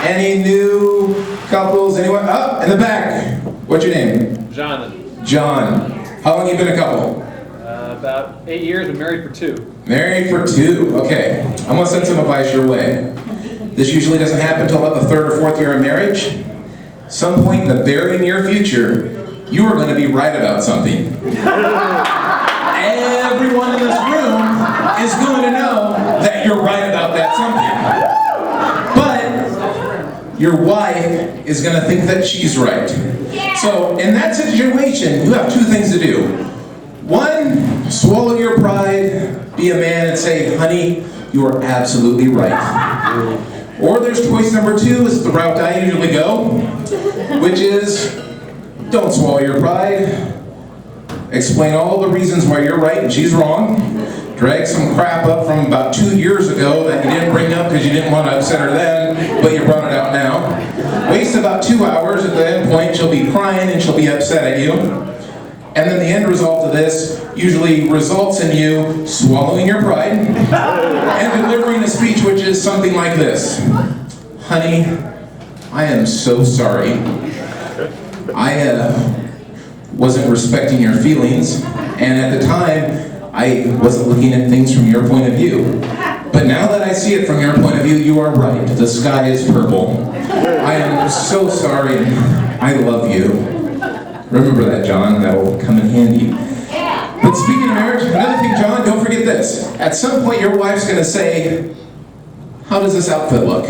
Any new couples? Anyone? Up in the back. What's your name? Jonathan. John. How long have you been a couple? About 8 years and married for 2. Married for 2. Okay. I'm going to send some advice your way. This usually doesn't happen until about the 3rd or 4th year of marriage. Some point in the very near future, you are going to be right about something. Everyone in this room is going to know that you're right about that something. But your wife is going to think that she's right. So in that situation, you have 2 things to do. 1, swallow your pride, be a man and say, honey, you are absolutely right. Or there's choice number 2, is the route I usually go, which is, don't swallow your pride. Explain all the reasons why you're right and she's wrong. Drag some crap up from about 2 years ago that you didn't bring up because you didn't want to upset her then, but you brought it out now. Waste about 2 hours. At the end point, she'll be crying and she'll be upset at you. And then the end result of this usually results in you swallowing your pride and delivering a speech which is something like this. Honey, I am so sorry. I wasn't respecting your feelings, and at the time, I wasn't looking at things from your point of view. But now that I see it from your point of view, you are right. The sky is purple. I am so sorry. I love you. Remember that, John. That will come in handy. But speaking of marriage, another thing, John, don't forget this. At some point, your wife's going to say, how does this outfit look?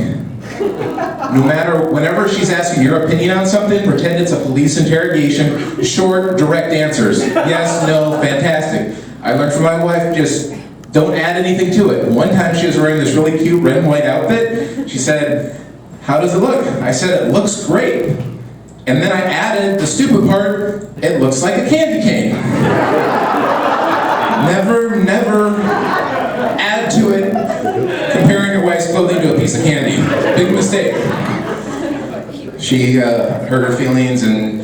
No matter, whenever she's asking your opinion on something, pretend it's a police interrogation. Short, direct answers. Yes, no, fantastic. I learned from my wife, just don't add anything to it. One time she was wearing this really cute red and white outfit. She said, how does it look? I said, it looks great. And then I added the stupid part, it looks like a candy cane. Never add to it comparing your wife's clothing to a piece of candy. Big mistake. She hurt her feelings and,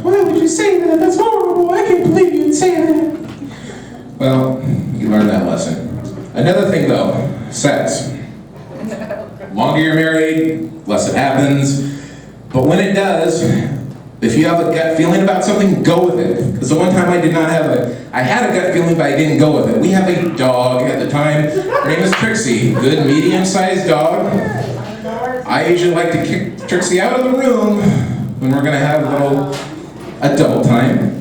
why would you say that? That's horrible. I can't believe you'd say that. Well, you learned that lesson. Another thing though, sex. Longer you're married, less it happens. But when it does, if you have a gut feeling about something, go with it. Because the one time I had a gut feeling, but I didn't go with it. We have a dog at the time. Her name is Trixie. Good medium-sized dog. I usually like to kick Trixie out of the room when we're going to have a little adult time.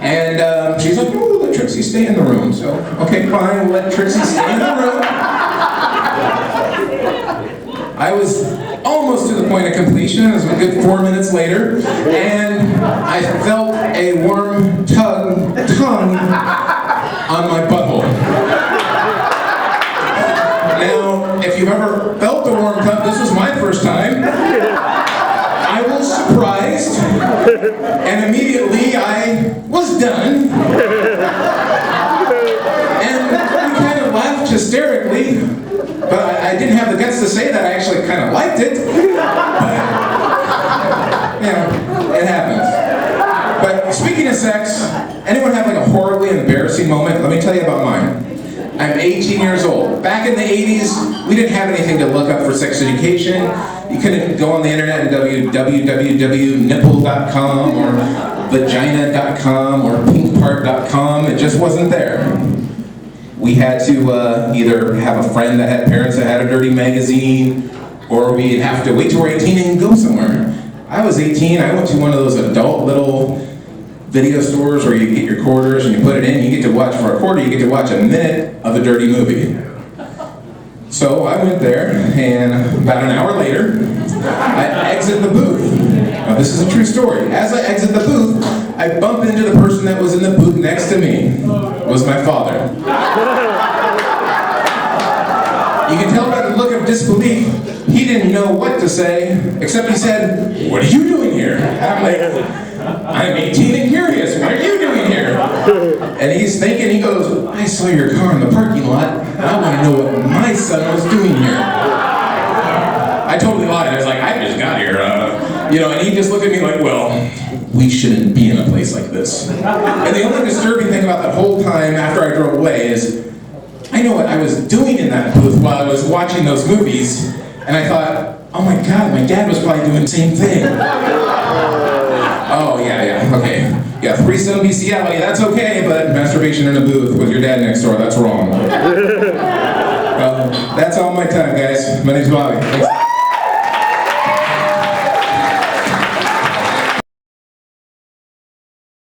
And she's like, oh, let Trixie stay in the room. So, okay, fine, we'll let Trixie stay in the room. I was almost to the point of completion. It was a good 4 minutes later, and I felt a warm tongue on my butthole. Now, if you've ever felt a warm tongue, this was my first time. I was surprised, and immediately I was done. And we kind of laughed hysterically. But I didn't have the guts to say that. I actually kind of liked it. But, it happens. But speaking of sex, anyone have like a horribly embarrassing moment? Let me tell you about mine. I'm 18 years old. Back in the 80s, we didn't have anything to look up for sex education. You couldn't go on the internet and www.nipple.com or vagina.com or pinkpart.com. It just wasn't there. We had to either have a friend that had parents that had a dirty magazine, or we'd have to wait till we're 18 and go somewhere. I was 18, I went to one of those adult little video stores where you get your quarters and you put it in, you get to watch for a quarter, you get to watch a minute of a dirty movie. So I went there, and about an hour later, I exit the booth. Now this is a true story. As I exit the booth, I bump into the person that was in the booth next to me. It was my father. You can tell by the look of disbelief, he didn't know what to say, except he said, "What are you doing here?" And I'm like, "I'm 18 and curious, what are you doing here?" And he's thinking, he goes, "I saw your car in the parking lot, and I want to know what my son was doing here." I totally lied. I was like, "I just got here." And he just looked at me like, "Well, we shouldn't be in a place like this." And the only disturbing thing about that whole time after I drove away is, I know what I was doing in that booth while I was watching those movies, and I thought, Oh my God, my dad was probably doing the same thing. Oh yeah, okay. Yeah, threesome bestiality, that's okay, but masturbation in a booth with your dad next door, that's wrong. That's all my time, guys. My name's Bobby. Thanks.